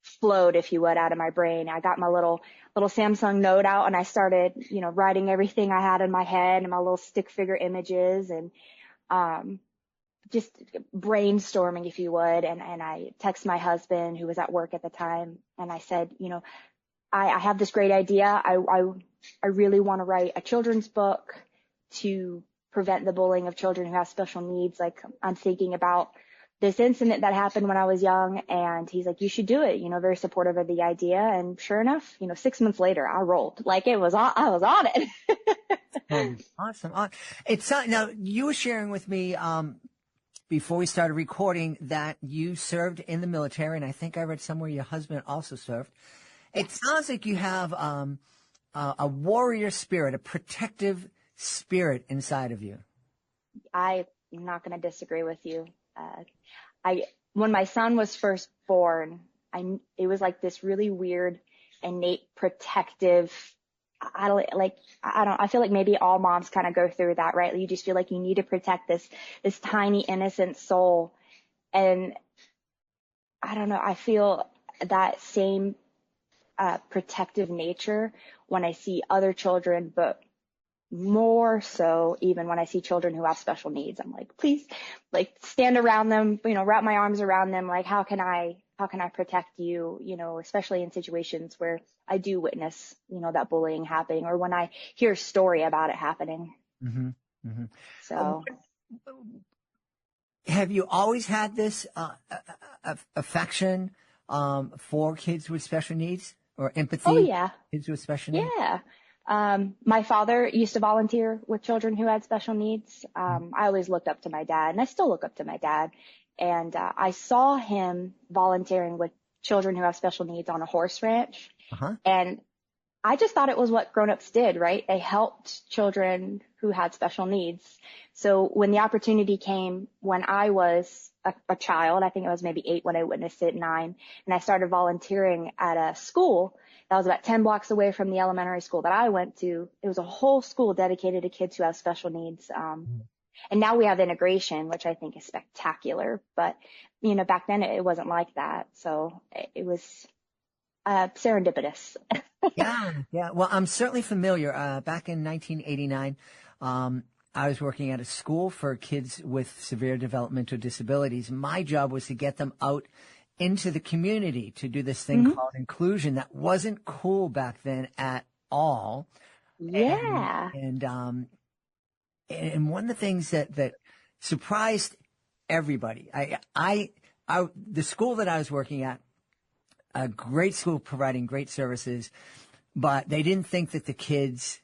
flowed, if you would, out of my brain. I got my little Samsung Note out and I started, you know, writing everything I had in my head and my little stick figure images and, just brainstorming, if you would. And I texted my husband, who was at work at the time, and I said, you know, I have this great idea. I really want to write a children's book to prevent the bullying of children who have special needs. Like, I'm thinking about this incident that happened when I was young, and he's like, you should do it, you know, very supportive of the idea. And sure enough, you know, 6 months later, I rolled. Like, I was on it. Awesome. It's now you were sharing with me, before we started recording that you served in the military, and I think I read somewhere your husband also served. It sounds like you have a warrior spirit, a protective spirit inside of you. I'm not going to disagree with you. When my son was first born, it was like this really weird, innate protective. I feel like maybe all moms kind of go through that, right? You just feel like you need to protect this tiny innocent soul. And I don't know, I feel that same protective nature when I see other children, but more so even when I see children who have special needs. I'm like, please, like, stand around them, wrap my arms around them. Like, how can I protect you, especially in situations where I do witness, that bullying happening, or when I hear a story about it happening. Mm-hmm. Mm-hmm. So have you always had this affection for kids with special needs, or empathy? Oh, yeah. Kids with special needs? Yeah. My father used to volunteer with children who had special needs. I always looked up to my dad, and I still look up to my dad. And I saw him volunteering with children who have special needs on a horse ranch. Uh-huh. And I just thought it was what grown-ups did, right? They helped children who had special needs. So when the opportunity came when I was a child, I think I was maybe 8 when I witnessed it, 9, and I started volunteering at a school that was about 10 blocks away from the elementary school that I went to. It was a whole school dedicated to kids who have special needs. And now we have integration, which I think is spectacular. But, back then it wasn't like that. So it was serendipitous. Yeah. Well, I'm certainly familiar. Back in 1989, I was working at a school for kids with severe developmental disabilities. My job was to get them out into the community to do this thing called inclusion that wasn't cool back then at all. Yeah. And one of the things that surprised everybody, the school that I was working at, a great school providing great services, but they didn't think that the kids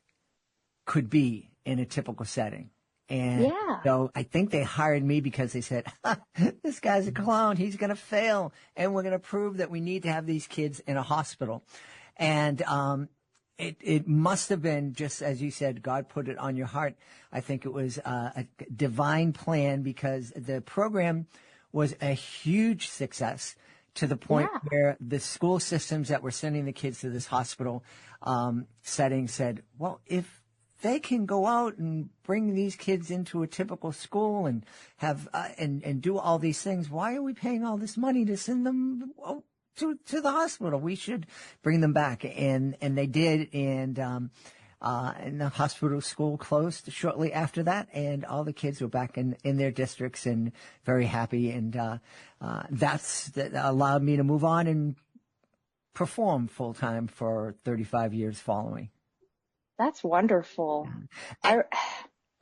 could be in a typical setting. And so I think they hired me because they said, this guy's a clown. He's going to fail. And we're going to prove that we need to have these kids in a hospital. And it must have been, just as you said, God put it on your heart. I think it was a divine plan, because the program was a huge success, to the point where the school systems that were sending the kids to this hospital setting said, well, if they can go out and bring these kids into a typical school and have and do all these things, why are we paying all this money to send them to the hospital? We should bring them back. And they did. And the hospital school closed shortly after that, and all the kids were back in their districts and very happy. And that allowed me to move on and perform full time for 35 years following. That's wonderful. Go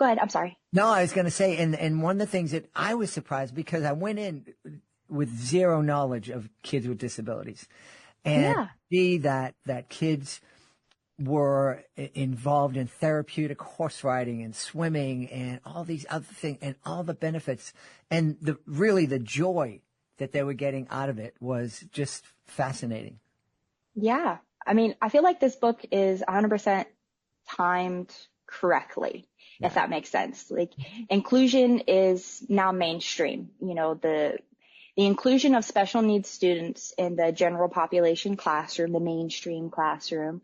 ahead. I'm sorry. No, I was going to say, and one of the things that I was surprised, because I went in with zero knowledge of kids with disabilities, and see that kids were involved in therapeutic horse riding and swimming and all these other things and all the benefits, and the joy that they were getting out of it was just fascinating. Yeah. I mean, I feel like this book is 100% timed correctly, if that makes sense. Like, inclusion is now mainstream. The inclusion of special needs students in the general population classroom, the mainstream classroom,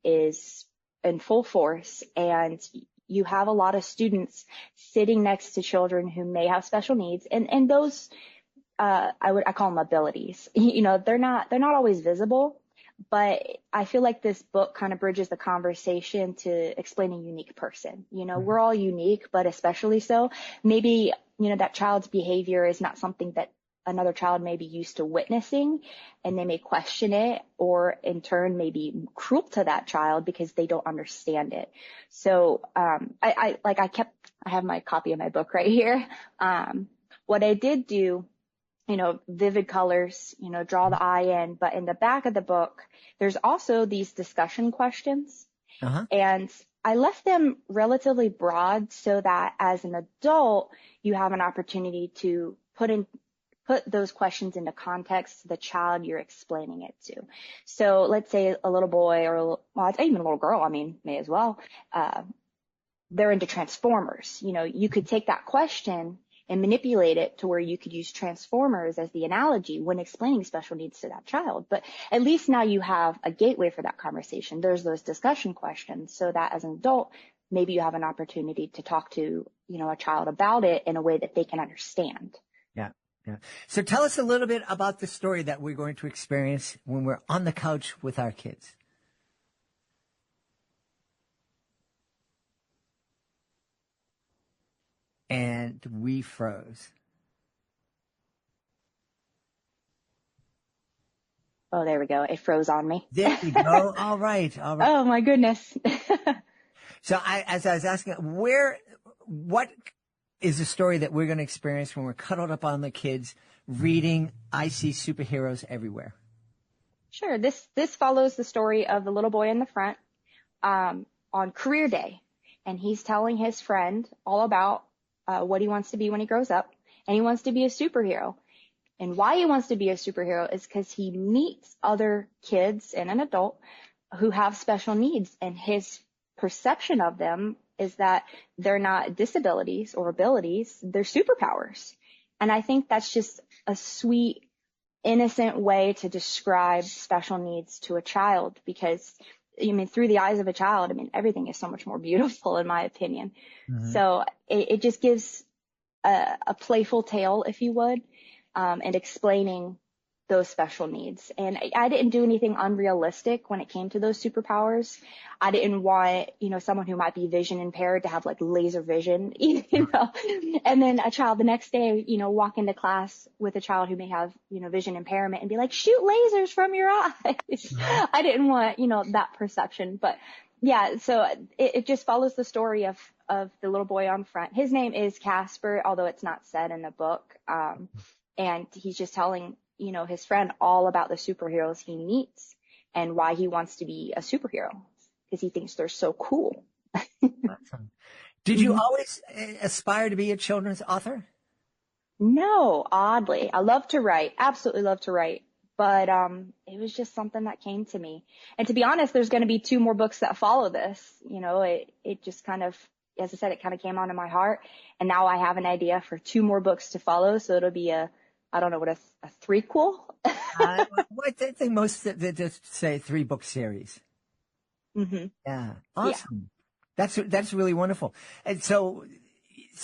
is in full force. And you have a lot of students sitting next to children who may have special needs, and those, I call them abilities. They're not always visible. But I feel like this book kind of bridges the conversation to explain a unique person. We're all unique, but especially so. Maybe, that child's behavior is not something that another child may be used to witnessing, and they may question it, or in turn may be cruel to that child because they don't understand it. So, I have my copy of my book right here. What I did do, vivid colors, draw the eye in. But in the back of the book, there's also these discussion questions. And I left them relatively broad so that as an adult, you have an opportunity to put those questions into context to the child you're explaining it to. So let's say a little boy or even a little girl, I mean, may as well, they're into Transformers. You know, you could take that question and manipulate it to where you could use Transformers as the analogy when explaining special needs to that child. But at least now you have a gateway for that conversation. There's those discussion questions so that as an adult, maybe you have an opportunity to talk to, you know, a child about it in a way that they can understand. Yeah. Yeah. So tell us a little bit about the story that we're going to experience when we're on the couch with our kids. And we froze. Oh, there we go. It froze on me. There we go. All right. All right. Oh my goodness. So as I was asking, what is the story that we're going to experience when we're cuddled up on the kids reading I See Superheroes Everywhere? Sure. This follows the story of the little boy in the front, on career day. And he's telling his friend all about what he wants to be when he grows up, and he wants to be a superhero. And why he wants to be a superhero is because he meets other kids and an adult who have special needs, and his perception of them is that they're not disabilities or abilities, they're superpowers. And I think that's just a sweet, innocent way to describe special needs to a child, because I mean, through the eyes of a child, I mean, everything is so much more beautiful, in my opinion. Mm-hmm. So it just gives a playful tale, if you would, and explaining those special needs. And I didn't do anything unrealistic when it came to those superpowers. I didn't want, you know, someone who might be vision impaired to have like laser vision, you know, and then a child the next day, you know, walk into class with a child who may have, you know, vision impairment and be like, shoot lasers from your eyes. I didn't want, you know, that perception. But yeah, so it just follows the story of the little boy on front. His name is Casper, although it's not said in the book. And he's just telling, you know, his friend all about the superheroes he meets and why he wants to be a superhero, because he thinks they're so cool. Awesome. Did you always aspire to be a children's author? No, oddly. I love to write, absolutely love to write. But it was just something that came to me. And to be honest, there's going to be 2 more books that follow this. You know, it just kind of, as I said, it kind of came onto my heart. And now I have an idea for 2 more books to follow. So it'll be a threequel? I think most they just say 3-book series. Mm-hmm. Yeah. Awesome. Yeah. That's really wonderful. And so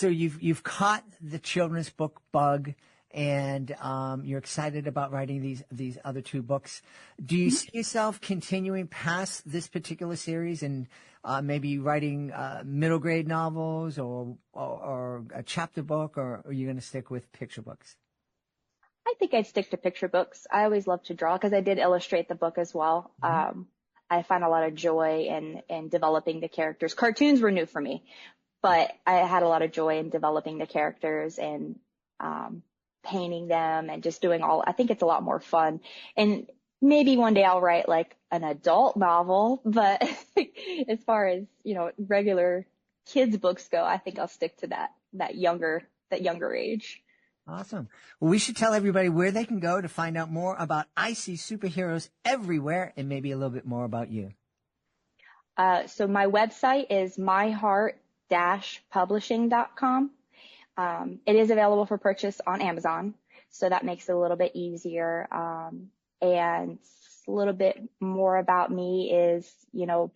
you've caught the children's book bug, and you're excited about writing these other 2 books. Do you see yourself continuing past this particular series and maybe writing middle grade novels or a chapter book, or are you going to stick with picture books? I think I'd stick to picture books. I always love to draw because I did illustrate the book as well. Mm-hmm. I find a lot of joy in developing the characters. Cartoons were new for me, but I had a lot of joy in developing the characters and painting them and just doing I think it's a lot more fun. And maybe one day I'll write like an adult novel, but as far as, you know, regular kids books go, I think I'll stick to that younger age. Awesome. Well, we should tell everybody where they can go to find out more about I See Superheroes Everywhere, and maybe a little bit more about you. So my website is myheart-publishing.com. It is available for purchase on Amazon, so that makes it a little bit easier. And a little bit more about me is, you know,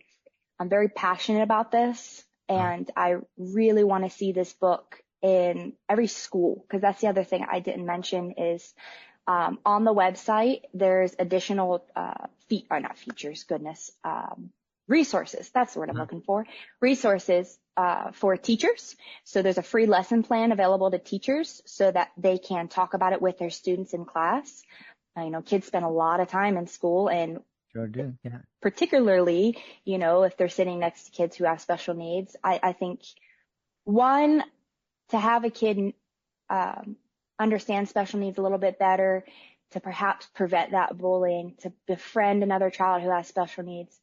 I'm very passionate about this, and I really want to see this book in every school, because that's the other thing I didn't mention is on the website there's additional resources. That's the word I'm looking for. Resources for teachers. So there's a free lesson plan available to teachers so that they can talk about it with their students in class. You know, kids spend a lot of time in school, and sure do. Yeah. Particularly, you know, if they're sitting next to kids who have special needs, I think one, to have a kid understand special needs a little bit better, to perhaps prevent that bullying, to befriend another child who has special needs,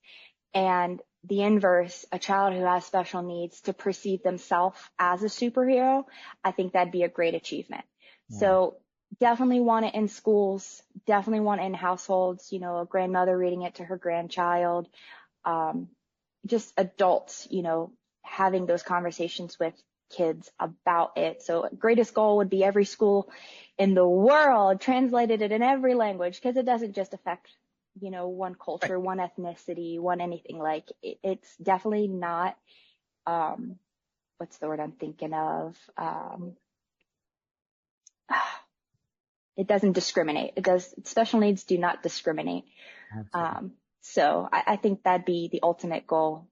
and the inverse, a child who has special needs to perceive themselves as a superhero, I think that'd be a great achievement. Yeah. So definitely want it in schools, definitely want it in households, you know, a grandmother reading it to her grandchild, just adults, you know, having those conversations with kids about it. So greatest goal would be every school in the world translated it in every language, because it doesn't just affect, you know, one culture, one ethnicity, one anything. Like it's definitely not, what's the word I'm thinking of? It doesn't discriminate. Special needs do not discriminate. So I think that'd be the ultimate goal,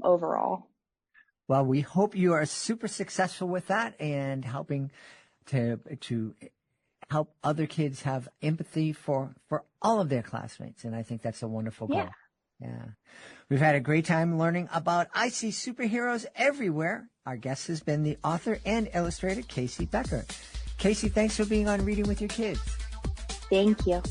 overall. Well, we hope you are super successful with that and helping to help other kids have empathy for all of their classmates. And I think that's a wonderful goal. Yeah. We've had a great time learning about I See Superheroes Everywhere. Our guest has been the author and illustrator, Casey Becker. Casey, thanks for being on Reading with Your Kids. Thank you.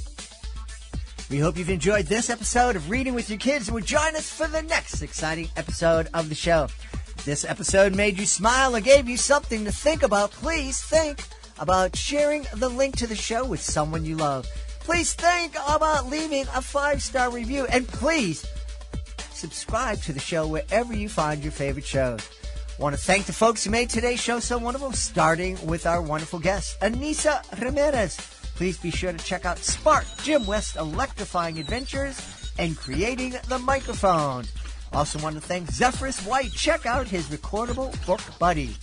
We hope you've enjoyed this episode of Reading with Your Kids and will join us for the next exciting episode of the show. If this episode made you smile or gave you something to think about, please think about sharing the link to the show with someone you love. Please think about leaving a 5-star review, and please subscribe to the show wherever you find your favorite shows. I want to thank the folks who made today's show so wonderful, starting with our wonderful guest, Ainissa Ramirez. Please be sure to check out Spark, Jim West's Electrifying Adventures, and Creating the Microphone. Also want to thank Zephyrus White. Check out his Recordable Book Buddy.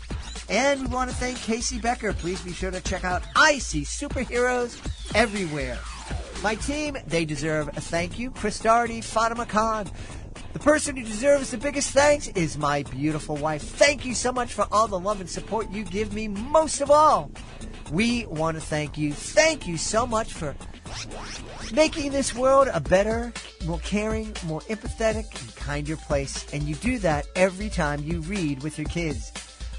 And we want to thank Casey Becker. Please be sure to check out I See Superheroes Everywhere. My team, they deserve a thank you. Chris Doherty, Fatima Khan. The person who deserves the biggest thanks is my beautiful wife. Thank you so much for all the love and support you give me. Most of all, we want to thank you. Thank you so much for making this world a better, more caring, more empathetic, and kinder place. And you do that every time you read with your kids.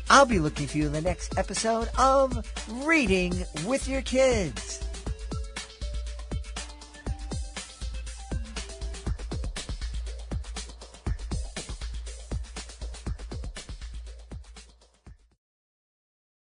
I'll be looking for you in the next episode of Reading with Your Kids.